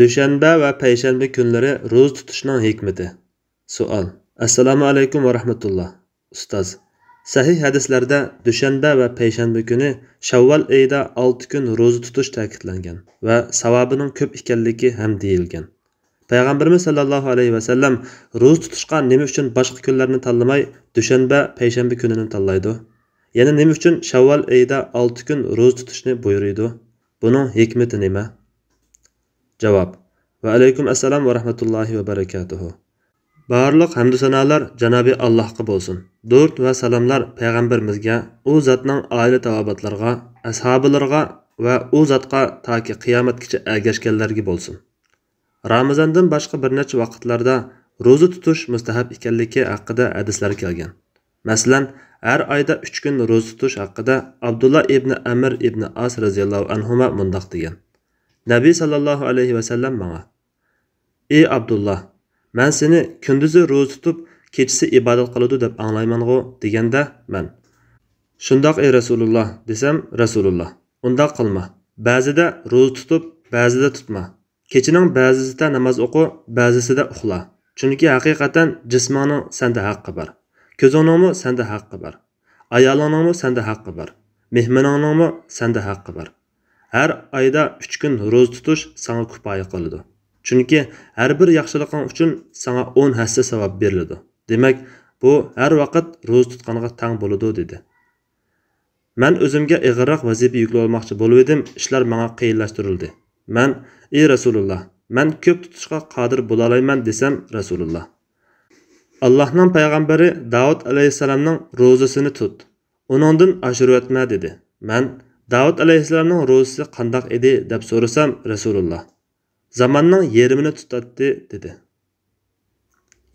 Dushanba va payshanba kunlari ro'za tutishning hikmati. Savol. Assalomu alaykum va rahmatulloh. Ustoz. Sahih hadislarda dushanba va payshanba kuni Shavval oyida 6 kun ro'za tutish ta'kidlangan va savobining ko'p ekanligi ham deyilgan. Payg'ambarimiz sallallohu alayhi va sallam ro'za tutishga nima uchun boshqa kunlarni tanlamay dushanba, payshanba kunini tanlaydi? Yana nima uchun Shavval oyida 6 kun ro'za tutishni buyuruydi? Buning hikmati nima? Javob. Va alaykum assalom va rahmatullohi va barakatuhu. Barliq hamd sanolar Janobi Allohga bo'lsin. Durud va salomlar payg'ambarimizga, u zotning oila tavobatlarga, ashablariga va u zotga toki qiyomatgacha ergashganlarga bo'lsin. Ramazondan boshqa bir necha vaqtlarda ro'za tutish mustahab ekanligi haqida hadislar kelgan. Masalan, har oyda 3 kun ro'za tutish haqida Abdullah ibn Amr ibn As radhiyallohu anhuma mundaq degan. Nabiy sallallohu alayhi va sallam menga: "Ey Abdullah, men seni kunduzi ro'za tutib, kechasi ibodat qiladi deb anglayman-ku" deganda men: "Shundoq ey Rasululloh" desam, Rasululloh: "Undaq qilma. Ba'zida ro'za tutib, ba'zida tutma. Kechining ba'zisida namoz o'qi, ba'zisida uxla. Chunki haqiqatan jismoning senda haqqi bor. Ko'zingning senda haqqi bor. Ayolingning senda haqqi bor. Mehmoningning senda haqqi bor. Her ayda 3 kun ro'za tutish sana kifoya qiladi. Chunki har bir yaxshiliqing uchun sana 10 hassa savob beriladi. Demak, bu har vaqt ro'za tutqanga tang bo'ladi" dedi. Men o'zimga ig'irroq vazifa yuklamoqchi bo'lib edim, ishlar menga qiyinlashtirildi. Men: "Ey Rasululloh, men ko'p tutishga qodir bo'la olmayman" desam, Rasululloh: "Allohning payg'ambari Davud alayhisalomning ro'zasini tut. Uningdan oshirib o'tma" dedi. Men: "Davud alayhissalomning ro'zasi qandoq edi?" deb so'rasam, Rasululloh: "Zamonning yarmini tutadi" dedi.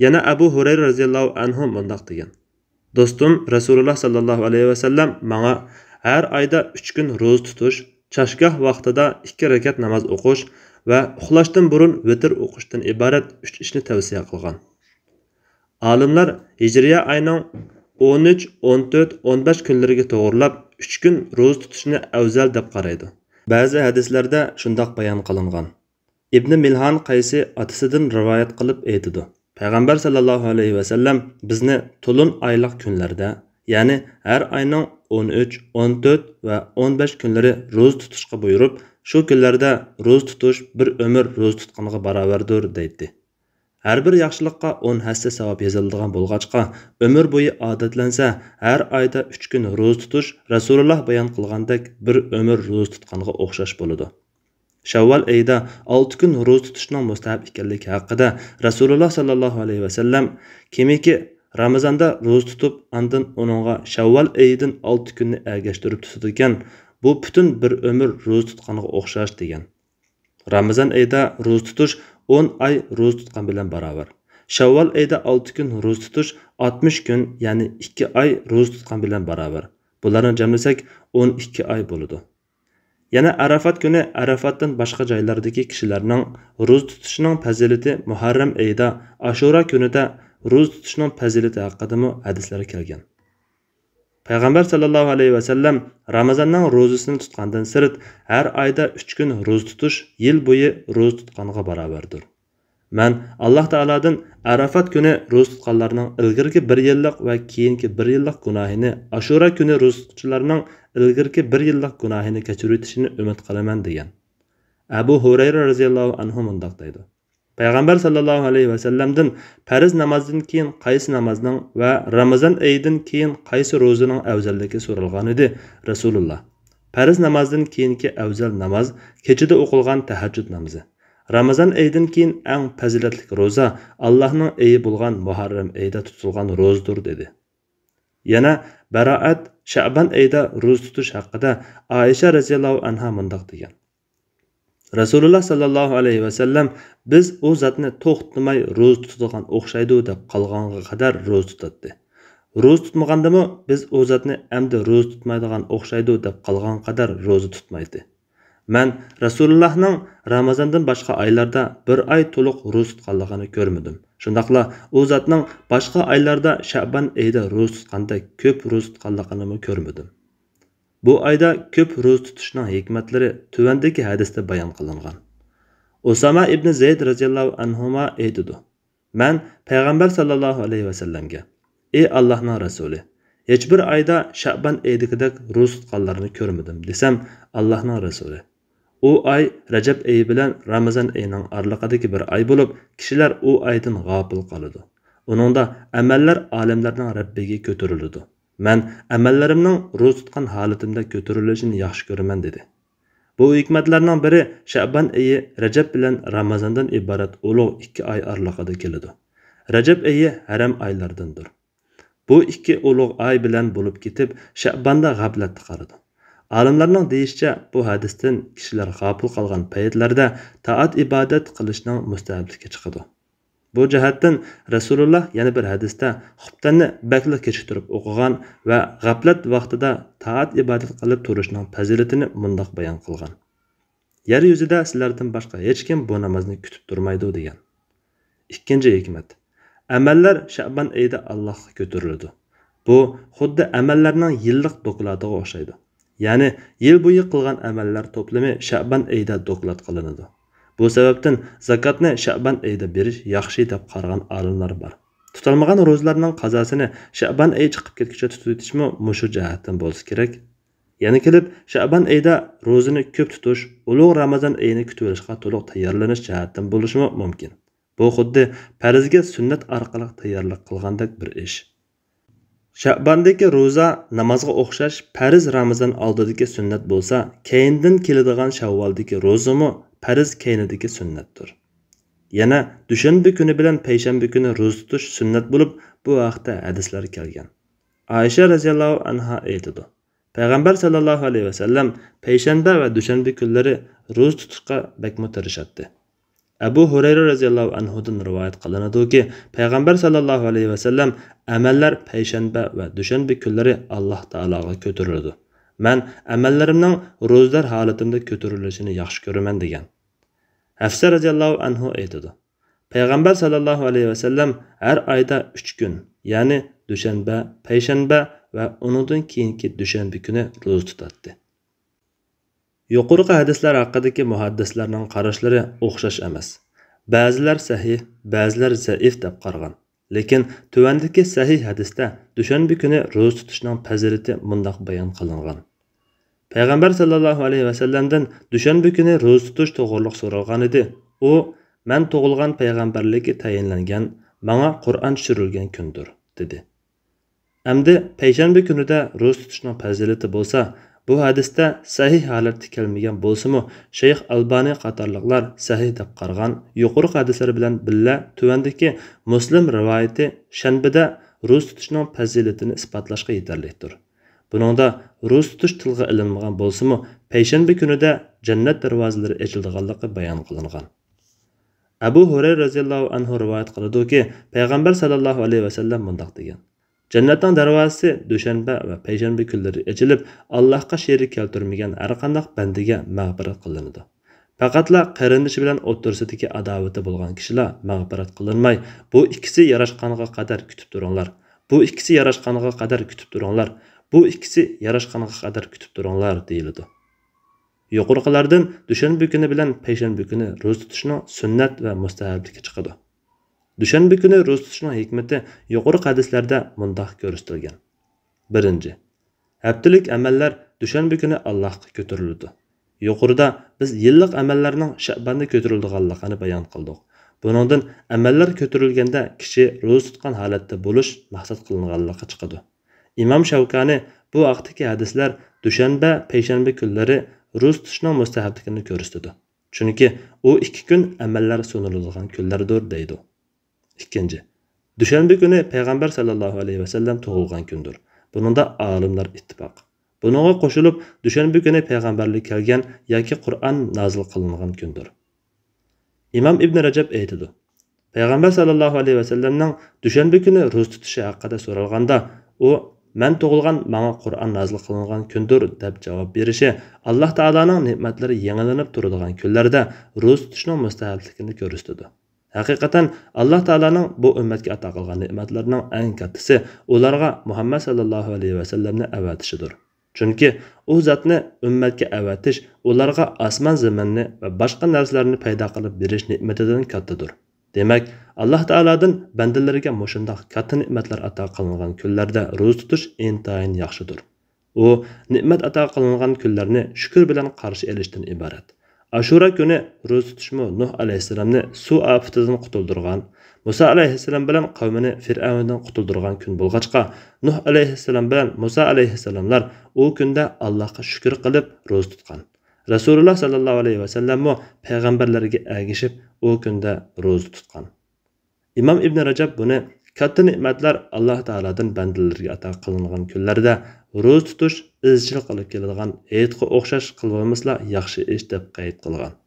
Yana Abu Hurayra radhiyallohu anhu bundoq degan: "Do'stim Rasululloh sallallohu alayhi va sallam menga har oyda 3 kun ro'za tutish, chashgoh vaqtida 2 rakat namoz o'qish va uxlashdan burun vitr o'qishdan iborat 3 ishni tavsiya qilgan." Olimlar Hijriya oyining 13, 14, 15 kunlariga to'g'rilab 3 kun ro'za tutishni afzal deb qaraydi. Ba'zi hadislarda shundoq bayon qilingan. Ibn Milhan qaysi otasidan rivoyat qilib aytadi: Payg'ambar sallallohu alayhi va sallam bizni to'lin oylik kunlarda, ya'ni har oyning 13, 14 va 15 kunlari ro'za tutishga buyurib, shu kunlarda ro'za tutish bir umr ro'za tutqanga barobardir deydi. Her bir yaxshilikqa 10 hassa savob yoziladigan bo'lg'achqa, umr bo'yi odatlansa, har oyda 3 kun ro'za tutish Rasululloh bayon qilgandek bir umr ro'za tutqanga o'xshash bo'ladi. Shavval oyida 6 kun ro'za tutishning mustahab ekanligi haqida Rasululloh sallallohu alayhi va sallam kimiki Ramazonda ro'za tutib, andan uningga Shavval oyidan 6 kunni ergashtirib tutadigan, bu butun bir umr ro'za tutqanga o'xshash degan. Ramazon oyida ro'za tutish 10 ay ro'za tutgan bilan barobar. Shavval oyida 6 kun ro'za tutish 60 kun, ya'ni 2 ay ro'za tutgan bilan barobar. Bularni jamlasak 12 ay bo'ladi. Yana Arafat kuni Arafatdan boshqa joylardagi kishilarning ro'za tutishining fazilati Muharram oyida, Ashura kunida ro'za tutishning fazilati haqida hadislar kelgan. Payg'ambar sallallohu alayhi va sallam Ramazonning ro'zasini tutgandan sirt har oyda 3 kun ro'za tutish yil bo'yi ro'za tutqanga barobardir. Men Alloh taoladan Arafat kuni ro'za tutganlarning ilgirki 1 yillik va keyingi 1 yillik gunohini, Ashura kuni ro'za tutganlarning ilgirki 1 yillik gunohini kechirishini umid qilaman degan. Abu Hurayra radhiyallohu anhu mundaq deydi: Payg'ambar sallallohu alayhi va sallamdan farz namozdan keyin qaysi namozning va Ramazon oyidan keyin qaysi ro'zaning afzalligi so'ralgan edi. Rasululloh: farz namozdan keyingi afzal namoz kechida o'qilgan tahajjud namozi. Ramazon oyidan keyin eng fazilatli ro'za Allohning oyi bo'lgan Muharram oyida tutilgan ro'zadir dedi. Yana Baroat Sha'ban oyida ro'za tutish haqida Aisha radhiyallohu anha mundaq degan: Rasululloh sallallohu alayhi va sallam biz u zotni to'xtamay ro'za tutadigan o'xshaydi deb qolganga qadar ro'za tutadi. Ro'za tutmagandami biz u zotni endi ro'za tutmaydigan o'xshaydi deb qolgan qadar ro'za tutmaydi. Men Rasulullohning Ramazondan boshqa oylarda bir oy to'liq ro'za tutganligini ko'rmadim. Shundaqla u zotning boshqa oylarda Sha'ban oyida ro'za tutganda ko'p ro'za tutganligini ko'rmadim. Bu oyda ko'p ro'za tutishning hikmatlari tuvandagi hadisda bayon qilingan. Usama ibn Zayd radhiyallohu anhuma aytdi: "Men payg'ambar sallallohu alayhi vasallamga: "Ey Allohning rasuli, hech bir oyda Sha'ban oyidagidek ro'za tutganlarni ko'rmadim" desam, Allohning rasuli: "U oy Rajab oyi bilan Ramazon oyining oraliqidagi bir oy bo'lib, kishilar u oydan g'ofil qoladi. Uningda amallar olamlarning Rabbiga ko'tariladi. Men amallarimning ro'za tutgan holatimda ko'tarilishini yaxshi ko'raman" dedi. Bu hikmatlarning biri Sha'ban oyi Rajab bilan Ramazondan iborat ulug' 2 oy oraliqida keladi. Rajab oyi haram oylardandir. Bu 2 ulug' oy bilan bo'lib ketib, Sha'banda g'aflatga qaradi. Olimlarning deyishicha, bu hadisdan kishilar g'afil qolgan paytlarda taat ibodat qilishning mustahabligi chiqadi. Bu jihatdan Rasululloh yana bir hadisda xutbani bakla kechiktirib o'qigan va g'aflat vaqtida taat ibodat qilib turishning fazilatini mundoq bayon qilgan: "Yer yuzida sizlardan boshqa hech kim bu namozni kutib turmaydi" degan. Ikkinchi hikmat: amallar Sha'ban oyida Allohga ko'tariladi. Bu xuddi amallarning yillik doklatiga o'xshaydi. Ya'ni yil bo'yi qilgan amallar to'plami Sha'ban oyida doklat qilinadi. Bu sababdan zakotni Sha'ban oyida berish yaxshi deb qaragan olimlar bor. Tutilmagan ro'zalarning qazosini Sha'ban oyi chiqib ketguncha tutishmi mushu jihatdan bo'lsa kerak. Yana kelib, Sha'ban oyida ro'zani ko'p tutish, ulug' Ramazon oyini kutib olishga to'liq tayyorlanish jihatdan bo'lishi mumkin. Bu xuddi farzga sunnat orqali tayyorlik qilgandek bir ish. Sha'bandagi ro'za namozga o'xshash farz Ramazon oldidagi sunnat bo'lsa, keyindan keladigan Shavvoldagi ro'zami farz keynidagi sunnatdir. Yana dushanba kuni bilan payshanba kuni ro'za tutish sunnat bo'lib, bu haqda hadislar kelgan. Aisha radhiyallohu anha aytadi: Payg'ambar sallallohu alayhi vasallam payshanba va dushanba kunlari ro'za tutishga bakmo tirishadi. Abu Hurayra radhiyallohu anhudan rivoyat qilinadiki, Payg'ambar sallallohu alayhi vasallam amallar payshanba va dushanba kunlari Alloh taologa ko'tariladi. Men amallarimning ro'zlar holatimda ko'tarilishini yaxshi ko'raman degan. Hafsa radhiyallohu anhu aytadi: Payg'ambar sallallohu alayhi vasallam har oyda 3 kun, ya'ni dushanba, payshanba va undan keyingi dushanba kuni ro'za tutadi. Yuqorqi hadislar haqidagi muhaddislarning qarashlari o'xshash emas. Ba'zilar sahih, ba'zilar zaif deb qaragan. Lekin tuvandagi sahih hadisda dushanba kuni ro'za tutishning fazilati mundoq bayon qilingan. Payg'ambar sallallohu alayhi vasallamdan dushanba kuni ro'za tutish to'g'riliq so'ralgan edi. U: "Men tug'ilgan payg'ambarlikka tayinlangan, menga Qur'on tushirilgan kundir" dedi. Endi payshanba kunida ro'za tutishning fazilati bo'lsa, bu hadisda sahih holatda kelmagan bo'lsa-mu, Shayx Albani qatorliqlar sahih deb qaragan yuqorqi hadislar bilan billa tuvandagi Muslim rivoyati shanbada ro'za tutishning fazilatini isbotlashga yetarlidir. Buningda ro'za tutish tilga ilinmagan bo'lsa-mu, payshanba kunida jannat darvozalari ochilganligi bayon qilingan. Abu Hurayra radhiyallohu anhu rivoyat qiladi-ki, Payg'ambar sallallohu alayhi vasallam mundoq degan: Jannatning darvozasi dushanba va payshanba kunlari ochilib, Allohga sherik keltirmagan har qanday bandiga mag'firat qilinadi. Faqatla qarindoshi bilan o'rtasidagi adovati bo'lgan kishilar mag'firat qilinmay, bu ikkisi yarashqaniga qadar kutib turinglar. Bu ikkisi yarashqaniga qadar kutib turinglar. Bu ikkisi yarashqaniga qadar kutib turinglar deyiladi. Yuqorqilardan dushanba kuni bilan payshanba kuni ro'za tutishning sunnat va mustahabligi chiqadi. Dushanba kuni ro'za tutishning hikmati yuqorqi hadislarda mundoq ko'rsatilgan. 1. Haftalik amallar dushanba kuni Allohga ko'tariladi. Yuqorida biz yillik amallarning Sha'banda ko'tarilganligini bayon qildik. Buningdan amallar ko'tarilganda kishi ro'za tutgan holatda bo'lish maqsad qilinganligi chiqadi. Imom Shavkani bu vaqtdagi hadislar dushanba, payshanba kunlari ro'za tutishning mustahabligini ko'rsatdi. Chunki u 2 kun amallar so'niladigan kunlardir deydi. 2. Dushanba kuni Payg'ambar sallallohu alayhi vasallam tug'ilgan kundir. Buningda olimlar ittifoq. Buningga qo'shilib, dushanba kuni payg'ambarlik kelgan yoki Qur'on nozil qilingan kundir. Imom Ibn Rajab aytadi: Payg'ambar sallallohu alayhi vasallamning dushanba kuni ro'za tutishi haqida so'ralganda, u "Men tug'ilgan, menga Qur'on nozil qilingan kundir" deb javob berishi Alloh taolaning ne'matlari yangilanib turadigan kunlarda ro'za tutishning mustahabligini ko'rsatdi. Haqiqatan Alloh taolaning bu ummatga ato qilgan ne'matlarining eng kattasi ularga Muhammad sallallohu alayhi vasallamni avatishidir. Chunki u zotni ummatga avatish, ularga osmon zaminni va boshqa narsalarni paydo qilib berish ne'matidan kattadir. Demak, Alloh taolodan bandalariga mushundoq katta ne'matlar ato qilingan kunlarda ro'za tutish intayin yaxshidir. U ne'mat ato qilingan kunlarni shukr bilan qarshi olishdan iborat. Ashura kuni ro'za tutishmi Nuh alayhisalomni suv ofatidan qutuldirgan, Musa alayhissalom bilan qavmini Fir'avndan qutuldirgan kun bo'lg'achqa, Nuh alayhissalom bilan Musa alayhissalomlar u kunda Allohga shukr qilib ro'za tutgan. Rasululloh sallallohu alayhi vasallam payg'ambarlarga ergishib u kunda ro'za tutgan. Imom Ibn Rajab buni katta ne'matlar Alloh taoladan bandalarga ato qilingan kunlarda ro'za tutish izchil qilib keladigan hayitga o'xshash qilmasla yaxshi ish deb qayd qilgan.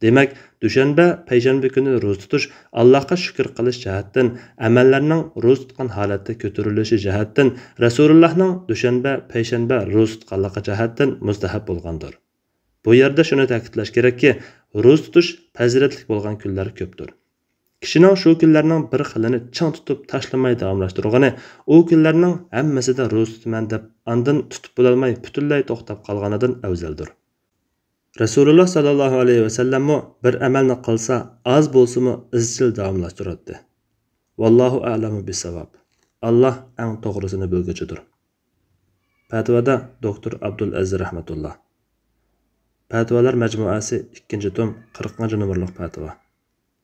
Demak, dushanba, payshanba kuni ro'za tutish Allohga shukr qilish jihatdan, amallarning ro'za tutgan holatda ko'tarilishi jihatdan, Rasulullohning dushanba, payshanba ro'za tutganligi jihatdan mustahab bo'lgandir. Bu yerda shuni ta'kidlash kerakki, ro'za tutish fazilatli bo'lgan kunlar ko'pdir. Kishining shu kunlarning bir xilini chang tutib tashlamay davomlashtirgani, u kunlarning hammasida ro'za tutaman deb andin tutib bo'lolmay butunlay to'xtab qolganidan afzaldir. Rasululloh sallallohu alayhi vasallam bir amalni qilsa, az bo'lsa-mu izchil davomlashtiradi. Vallohu a'lamu bis-savob. Alloh eng to'g'risini bilguchidir. Fatvoda Doktor Abdul Aziz rahmatulloh. Fatvolar majmuasi 2-tom 40 numurli fatvo.